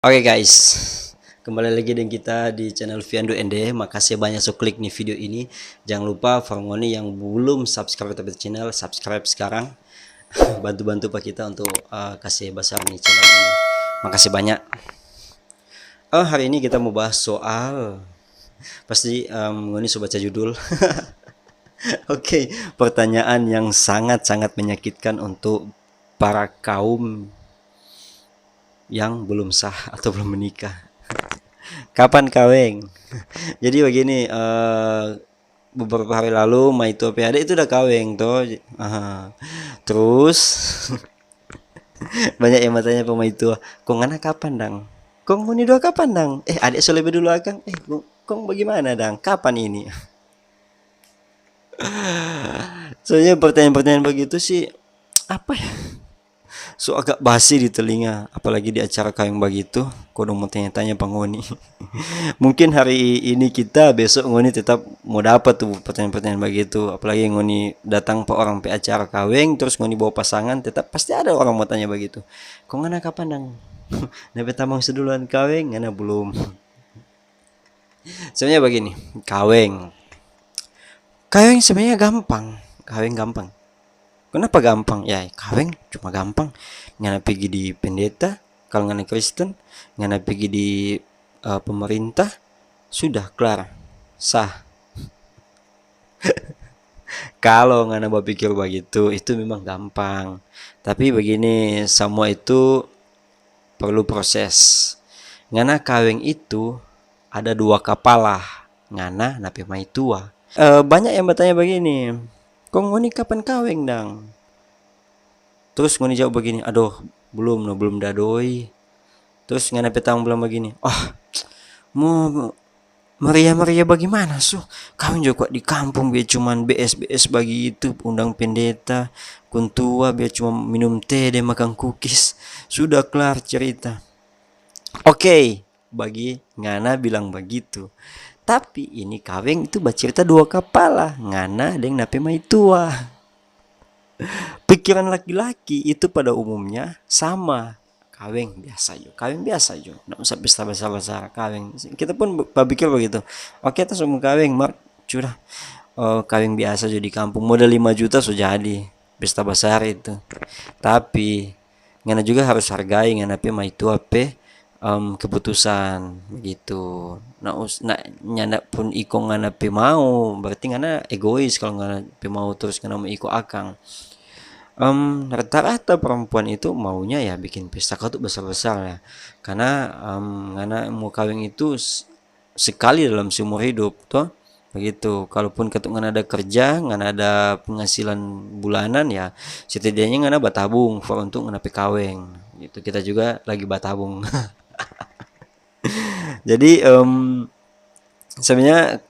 Oke guys, kembali lagi dengan kita di channel Viando ND. Makasih banyak so klik nih video ini. Jangan lupa Farmoni yang belum subscribe ke channel, subscribe sekarang. Bantu-bantu Pak kita untuk kasih besar nih channel ini. Makasih banyak. Hari ini kita mau bahas soal pasti ini so baca judul. Oke, pertanyaan yang sangat-sangat menyakitkan untuk para kaum yang belum sah atau belum menikah. Kapan kawin? Jadi begini, beberapa hari lalu Maito PAD itu udah kawin tuh. Terus banyak yang bertanya ke Maito, kong anak kapan dang? Kong ini dua kapan dang? Adik so lebih dulu akang. Kong bagaimana dang? Kapan ini? Soalnya pertanyaan-pertanyaan begitu sih apa ya? So agak basi di telinga, apalagi di acara kawin begitu. Kodong mau tanya-tanya pangoni. Mungkin hari ini kita, besok ngoni tetap mau dapat tuh pertanyaan-pertanyaan begitu. Apalagi ngoni datang pe orang pe acara kawin, terus ngoni bawa pasangan, tetap pasti ada orang mau tanya begitu. Kok ngana kapan dang? Nabe tamang seduluan kawin, ngana belum. Sebenarnya begini, kawin sebenarnya gampang, kawin gampang. Kenapa gampang? Ya, kawin cuma gampang. Ngana pergi di pendeta, kalau ngana Kristen, ngana pergi di pemerintah, sudah kelar, sah. Kalau ngana berpikir begitu, itu memang gampang. Tapi begini, semua itu perlu proses. Ngana kawin itu ada dua kepala, ngana napi mai tua. Banyak yang bertanya begini, kong ngoni kapan kawin dang? Terus ngoni jawab begini, aduh belum dadoi. Terus ngana petang bilang begini, mau meriah bagaimana so? Kawin juga di kampung biar cuman BS bagi itu, undang pendeta, kuntua biar cuma minum teh dan makan cookies. Sudah kelar cerita. Oke, bagi ngana bilang begitu. Tapi ini kawin itu bercerita dua kepala, ngana dengan nape mai tua. Pikiran laki-laki itu pada umumnya sama. Kawin biasa jo, nggak usah besar kawin. Kita pun berpikir begitu. Oke, kita semua kawin, mak curah. Kawin biasa jadi kampung, modal 5 juta sudah jadi pesta besar itu. Tapi ngana juga harus hargai ngana pe mai tua pe keputusan begitu. Nyana pun iko ngana pe mau, berarti ngana egois kalau ngana pe mau terus ngana mau iko akang. Rata-rata perempuan itu maunya ya bikin pesta kau tuh besar-besar ya, karena ngana mau kawin itu sekali dalam seumur hidup toh begitu. Kalaupun ketuk ngana ada kerja, ngana ada penghasilan bulanan ya, setidaknya ngana batabung for untuk ngana pe kawin gitu. Kita juga lagi batabung. Jadi sebenarnya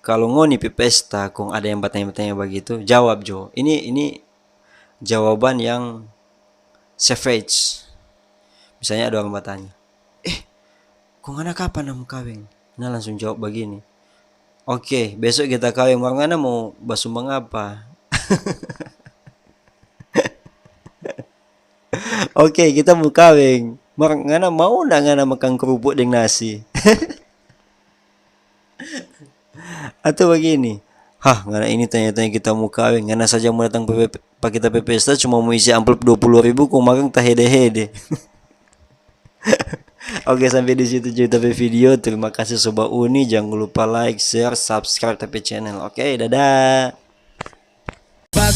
kalau ngoni pi pesta kong ada yang bertanya-tanya begitu, jawab jo. Ini jawaban yang savage. Misalnya ada orang bertanya, kong ngana kapan mau kawin? Nah langsung jawab begini, oke, besok kita kawin. Ngana mau basumbang apa? Oke, kita mau kawin. Ngana mau nggak ngana makan kerupuk dengan nasi? Atau begini, ngana ini tanya-tanya kita mau kawin, ngana saja mau datang pak kita pesta cuma mau isi amplop 20.000, kok makan tak hede-hede. Oke, sampai di situ cerita video. Terima kasih Sobat Uni, jangan lupa like, share, subscribe tapi channel. Oke, dadah.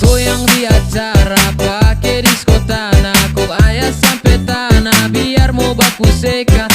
Goyang di acara pakai diskotana, kok ayah sampai tanah biar mau baku seka.